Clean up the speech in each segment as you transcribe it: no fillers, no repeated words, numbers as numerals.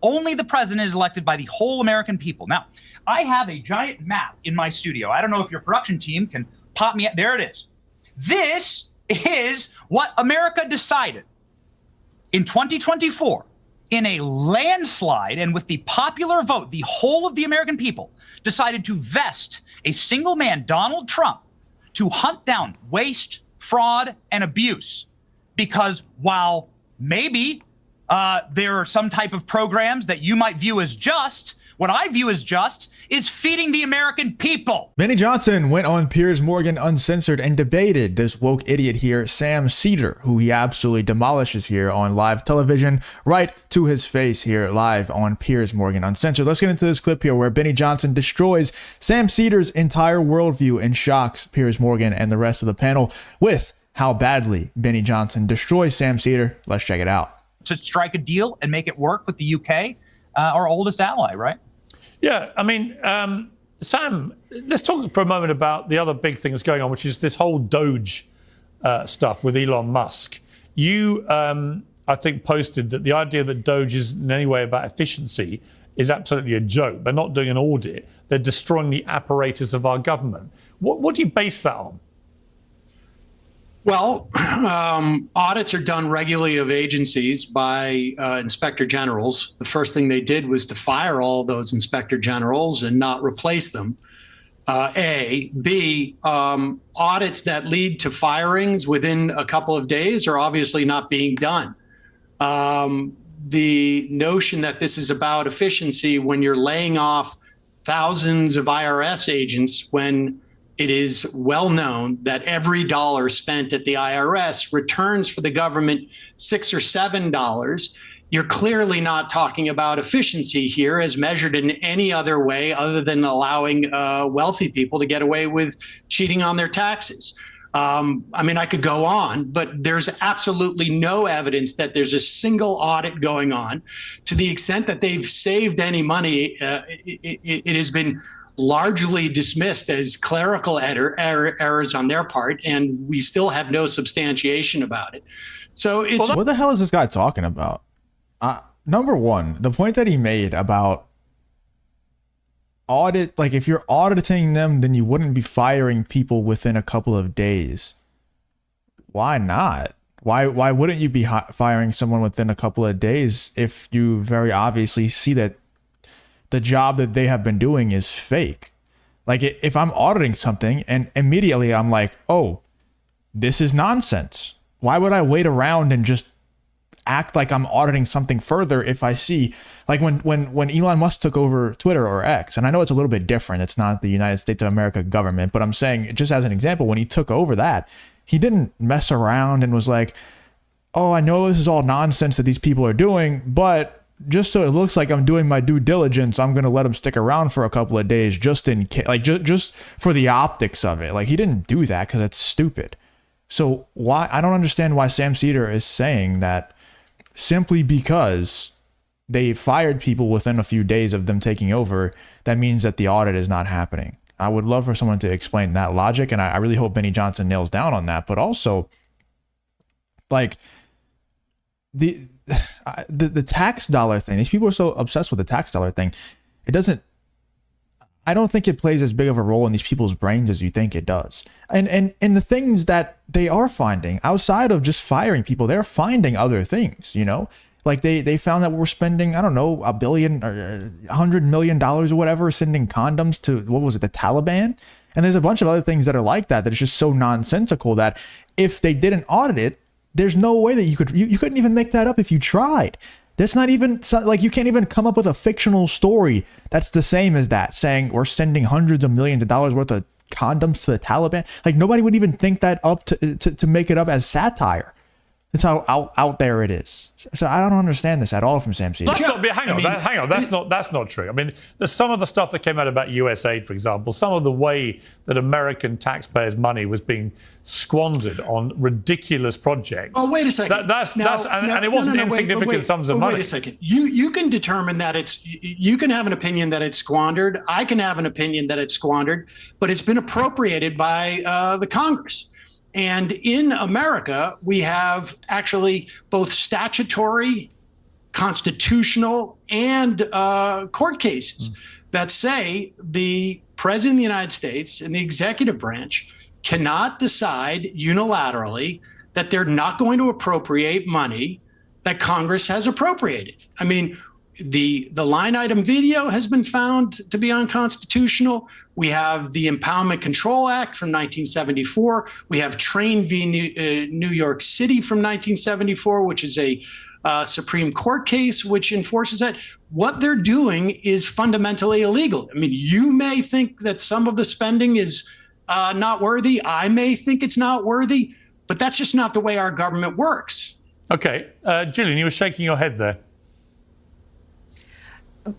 Only the president is elected by the whole American people. Now, I have a giant map in my studio. I don't know if your production team can pop me. There it is. This is what America decided in 2024 in a landslide, and with the popular vote, the whole of the American people decided to vest a single man, Donald Trump, to hunt down waste, fraud, and abuse. Because while maybe there are some type of programs that you might view as just, what I view as just is feeding the American people. Benny Johnson went on Piers Morgan Uncensored and debated this woke idiot here, Sam Seder, who he absolutely demolishes here on live television, right to his face here live on Piers Morgan Uncensored. Let's get into this clip here where Benny Johnson destroys Sam Seder's entire worldview and shocks Piers Morgan and the rest of the panel with how badly Benny Johnson destroys Sam Seder. Let's check it out. To strike a deal and make it work with the UK, our oldest ally, right? Yeah, I mean, Sam, let's talk for a moment about the other big thing that's going on, which is this whole Doge stuff with Elon Musk. You, I think, posted that the idea that Doge is in any way about efficiency is absolutely a joke. They're not doing an audit. They're destroying the apparatus of our government. What do you base that on? Well, audits are done regularly of agencies by inspector generals. The first thing they did was to fire all those inspector generals and not replace them. A. B. Audits that lead to firings within a couple of days are obviously not being done. The notion that this is about efficiency when you're laying off thousands of IRS agents, when it is well known that every dollar spent at the IRS returns for the government $6 or $7. You're clearly not talking about efficiency here as measured in any other way other than allowing wealthy people to get away with cheating on their taxes. I mean, I could go on, but there's absolutely no evidence that there's a single audit going on. To the extent that they've saved any money, it has been largely dismissed as clerical errors on their part, and we still have no substantiation about it. So it's what the hell is this guy talking about? Number one, the point that he made about audit, like if you're auditing them, then you wouldn't be firing people within a couple of days. Why not? Why wouldn't you be firing someone within a couple of days if you very obviously see that the job that they have been doing is fake? Like if I'm auditing something and immediately I'm like, oh, this is nonsense. Why would I wait around and just act like I'm auditing something further if I see, like when Elon Musk took over Twitter or X, and I know it's a little bit different. It's not the United States of America government, but I'm saying just as an example, when he took over that, he didn't mess around and was like, oh, I know this is all nonsense that these people are doing, but just so it looks like I'm doing my due diligence, I'm going to let him stick around for a couple of days just in case, like just for the optics of it. Like he didn't do that because it's stupid. So why, I don't understand why Sam Seder is saying that simply because they fired people within a few days of them taking over, that means that the audit is not happening. I would love for someone to explain that logic. And I really hope Benny Johnson nails down on that, but also like the tax dollar thing. These people are so obsessed with the tax dollar thing. I don't think it plays as big of a role in these people's brains as you think it does. And the things that they are finding outside of just firing people, they're finding other things, you know, like they found that we're spending, I don't know, $1 billion or $100 million or whatever, sending condoms to, what was it, the Taliban? And there's a bunch of other things that are like that is just so nonsensical that if they didn't audit it, there's no way that you couldn't even make that up if you tried. That's not even like, you can't even come up with a fictional story that's the same as that, saying we're sending hundreds of millions of dollars worth of condoms to the Taliban. Like nobody would even think that up to make it up as satire. That's how out there it is. So I don't understand this at all from Sam Seder. Hang on. That's not true. I mean, there's some of the stuff that came out about USAID, for example, some of the way that American taxpayers' money was being squandered on ridiculous projects. Oh, wait a second. And it wasn't insignificant sums of money. Wait a second. You can determine that you can have an opinion that it's squandered. I can have an opinion that it's squandered, but it's been appropriated by the Congress. And in America, we have actually both statutory constitutional and court cases that say the president of the United States and the executive branch cannot decide unilaterally that they're not going to appropriate money that Congress has appropriated. I mean, the line item video has been found to be unconstitutional. We have the Impoundment Control Act from 1974. We have Train v. New York City from 1974, which is a Supreme Court case which enforces that. What they're doing is fundamentally illegal. I mean, you may think that some of the spending is not worthy. I may think it's not worthy, but that's just not the way our government works. Okay. Gillian, you were shaking your head there.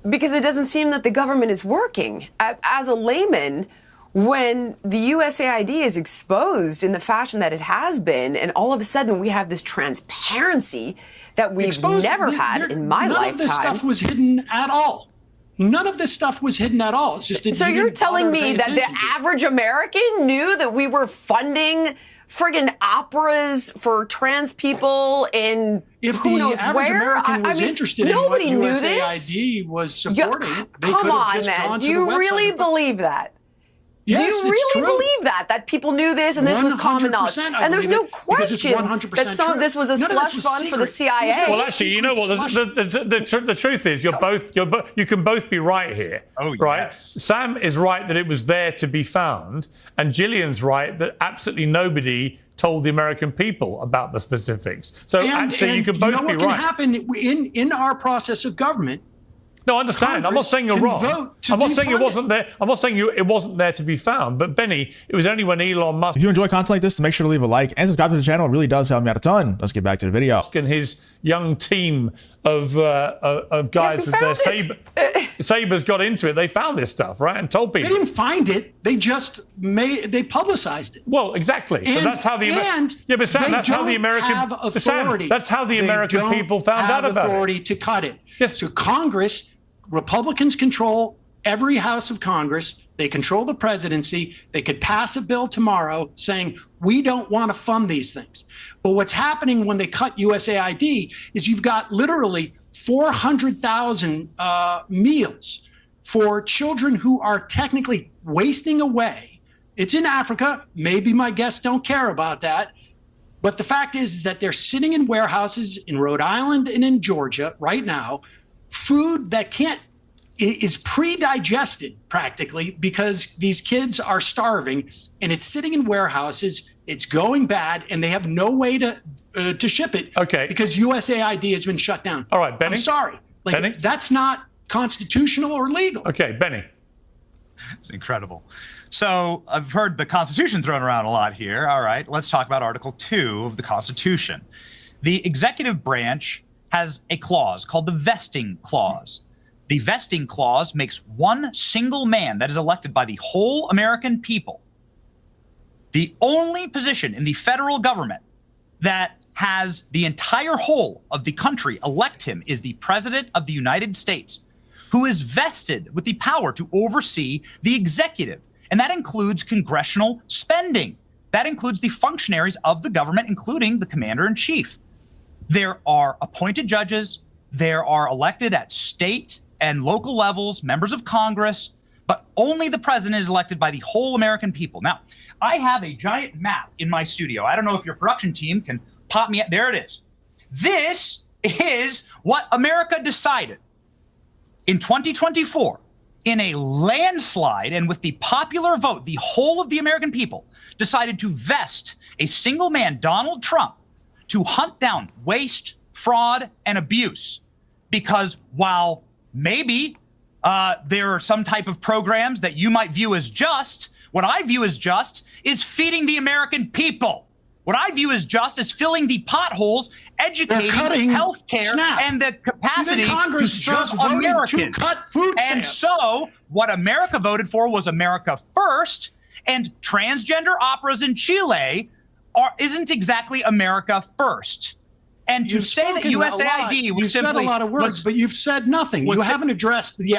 Because it doesn't seem that the government is working. As a layman, when the USAID is exposed in the fashion that it has been, and all of a sudden we have this transparency that we've never had in my lifetime. None of this stuff was hidden at all. None of this stuff was hidden at all. It's just that so you're telling me that the average American knew that we were funding friggin' operas for trans people in who knows where? If the average American was interested in what USAID was supporting, they could have just gone to the website. Do you really believe that? Yes, do you really believe that people knew this and this was common knowledge? And there's no question that some of this was a slush fund for the CIA. Well, actually, you know what? The truth is, you can both be right here. Oh, right? yes. Sam is right that it was there to be found, and Gillian's right that absolutely nobody told the American people about the specifics. So actually, you can both be right. What can happen in our process of government? No, I understand. I'm not saying you're wrong. I'm not saying it wasn't there. I'm not saying it wasn't there to be found. But Benny, it was only when Elon Musk. If you enjoy content like this, make sure to leave a like and subscribe to the channel. It really does help me out a ton. Let's get back to the video. And his young team of guys with their sabers got into it. They found this stuff, right, and told people. They didn't find it. They just they publicized it. Well, exactly. But that's how the but Sam, that's how the American that's how the American people found out about it. Authority to cut it. Yes. So Congress. Republicans control every house of Congress. They control the presidency. They could pass a bill tomorrow saying, we don't want to fund these things. But what's happening when they cut USAID is you've got literally 400,000 meals for children who are technically wasting away. It's in Africa. Maybe my guests don't care about that. But the fact is that they're sitting in warehouses in Rhode Island and in Georgia right now, food that is pre-digested practically because these kids are starving and it's sitting in warehouses, it's going bad, and they have no way to ship it because USAID has been shut down. All right, Benny. I'm sorry. Benny? That's not constitutional or legal. Okay, Benny. It's incredible. So I've heard the Constitution thrown around a lot here. All right, let's talk about Article 2 of the Constitution. The executive branch has a clause called the vesting clause. The vesting clause makes one single man that is elected by the whole American people the only position in the federal government that has the entire whole of the country elect him is the President of the United States, who is vested with the power to oversee the executive. And that includes congressional spending. That includes the functionaries of the government, including the commander-in-chief. There are appointed judges. There are elected at state and local levels, members of Congress, but only the president is elected by the whole American people. Now, I have a giant map in my studio. I don't know if your production team can pop me. There it is. This is what America decided in 2024 in a landslide, and with the popular vote, the whole of the American people decided to vest a single man, Donald Trump, to hunt down waste, fraud, and abuse. Because while maybe there are some type of programs that you might view as just, what I view as just is feeding the American people. What I view as just is filling the potholes, educating, healthcare, and the capacity to serve Americans. To cut food stamps. And so what America voted for was America first, and transgender operas in Chile isn't exactly America first. And to say that USAID was simply... You've said a lot of words, but you've said nothing. You haven't addressed the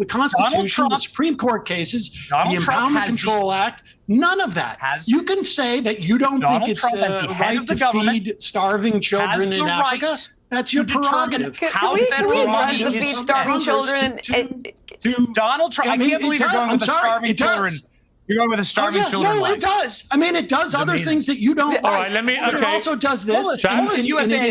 Constitution, the Supreme Court cases, the Impoundment Control Act, none of that. You can say that you don't think it's right to feed starving children in Africa. That's your prerogative. How Can federal we money address the is feed spent. starving children? Donald Trump. I can't believe you're going with the starving children. You're going with the starving children. No, it does. I mean, it does other things that you don't like. All right, let me. But it Okay. also does this. Chaps,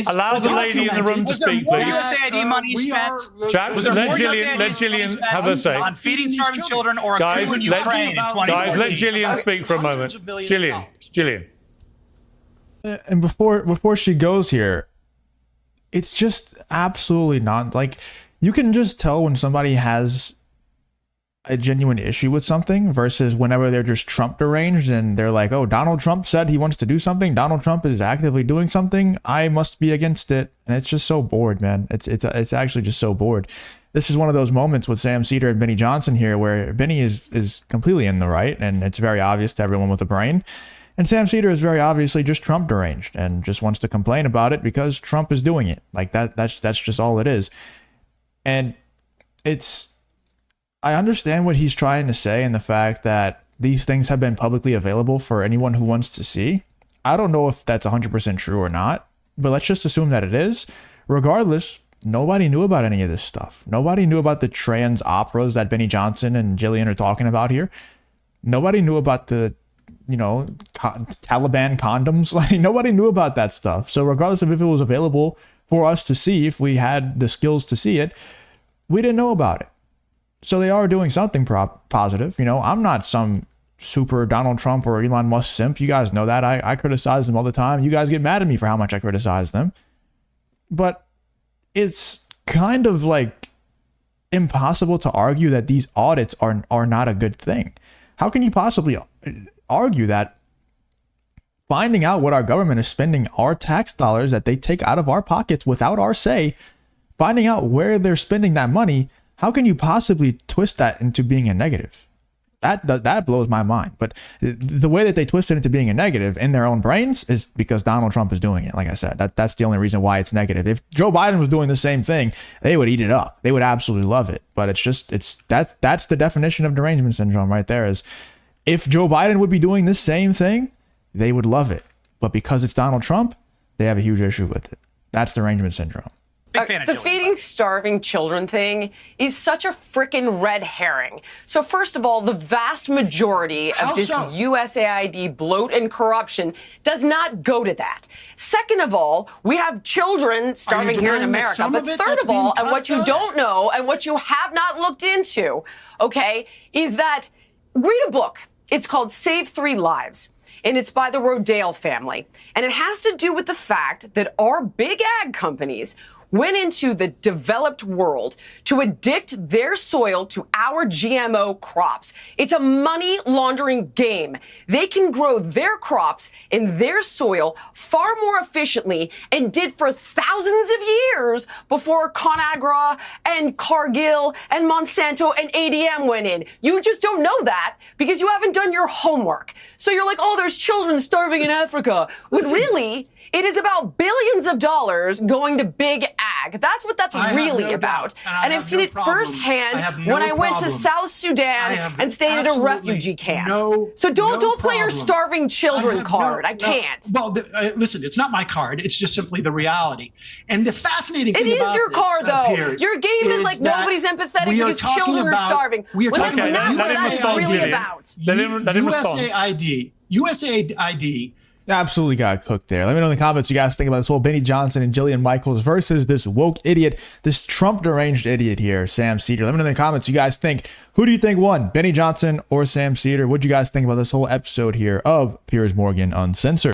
allow the lady in the room to Was there speak, more please. USAID money spent? Chaps, Was there let more Gillian USAID have her say. on feeding starving children or a Guys, coup in let- Ukraine in 2014? Guys, let Gillian speak for a moment. Hundreds of billions of Gillian, dollars. Gillian. And before she goes here, it's just absolutely not like, you can just tell when somebody has a genuine issue with something versus whenever they're just Trump deranged and they're like, oh, Donald Trump said he wants to do something, Donald Trump is actively doing something, I must be against it. And it's just so bored, man. It's actually just so bored. This is one of those moments with Sam Seder and Benny Johnson here where Benny is completely in the right, and it's very obvious to everyone with a brain. And Sam Seder is very obviously just Trump deranged and just wants to complain about it because Trump is doing it. Like that's just all it is. And I understand what he's trying to say and the fact that these things have been publicly available for anyone who wants to see. I don't know if that's 100% true or not, but let's just assume that it is. Regardless, nobody knew about any of this stuff. Nobody knew about the trans operas that Benny Johnson and Jillian are talking about here. Nobody knew about the, Taliban condoms. Like, nobody knew about that stuff. So regardless of if it was available for us to see, if we had the skills to see it, we didn't know about it. So they are doing something positive. I'm not some super Donald Trump or Elon Musk simp. You guys know that. I criticize them all the time. You guys get mad at me for how much I criticize them. But it's kind of like impossible to argue that these audits are not a good thing. How can you possibly argue that finding out what our government is spending our tax dollars that they take out of our pockets without our say, finding out where they're spending that money, how can you possibly twist that into being a negative? That blows my mind. But the way that they twist it into being a negative in their own brains is because Donald Trump is doing it. Like I said, that's the only reason why it's negative. If Joe Biden was doing the same thing, they would eat it up. They would absolutely love it. But that's the definition of derangement syndrome right there. Is if Joe Biden would be doing the same thing, they would love it. But because it's Donald Trump, they have a huge issue with it. That's derangement syndrome. The feeding starving children thing is such a freaking red herring. So first of all, the vast majority of this USAID bloat and corruption does not go to that. Second of all, we have children starving here in America. But third of all, and what you don't know and what you have not looked into, okay, is that read a book. It's called Save 3 Lives. And it's by the Rodale family. And it has to do with the fact that our big ag companies went into the developed world to addict their soil to our GMO crops. It's a money laundering game. They can grow their crops in their soil far more efficiently and did for thousands of years before ConAgra and Cargill and Monsanto and ADM went in. You just don't know that because you haven't done your homework. So you're like, oh, there's children starving in Africa. When really, it is about billions of dollars going to big ag. That's what that's really about. And I've seen it firsthand when I went to South Sudan and stayed at a refugee camp. So don't play your starving children card. I can't. Well, listen, it's not my card. It's just simply the reality. And the fascinating thing about it is your card, though. Your game is like nobody's empathetic because children are starving. We are talking about USAID. Absolutely got cooked there. Let me know in the comments what you guys think about this whole Benny Johnson and Jillian Michaels versus this woke idiot, this Trump deranged idiot here, Sam Seder. Let me know in the comments what you guys think. Who do you think won, Benny Johnson or Sam Seder? What do you guys think about this whole episode here of Piers Morgan Uncensored?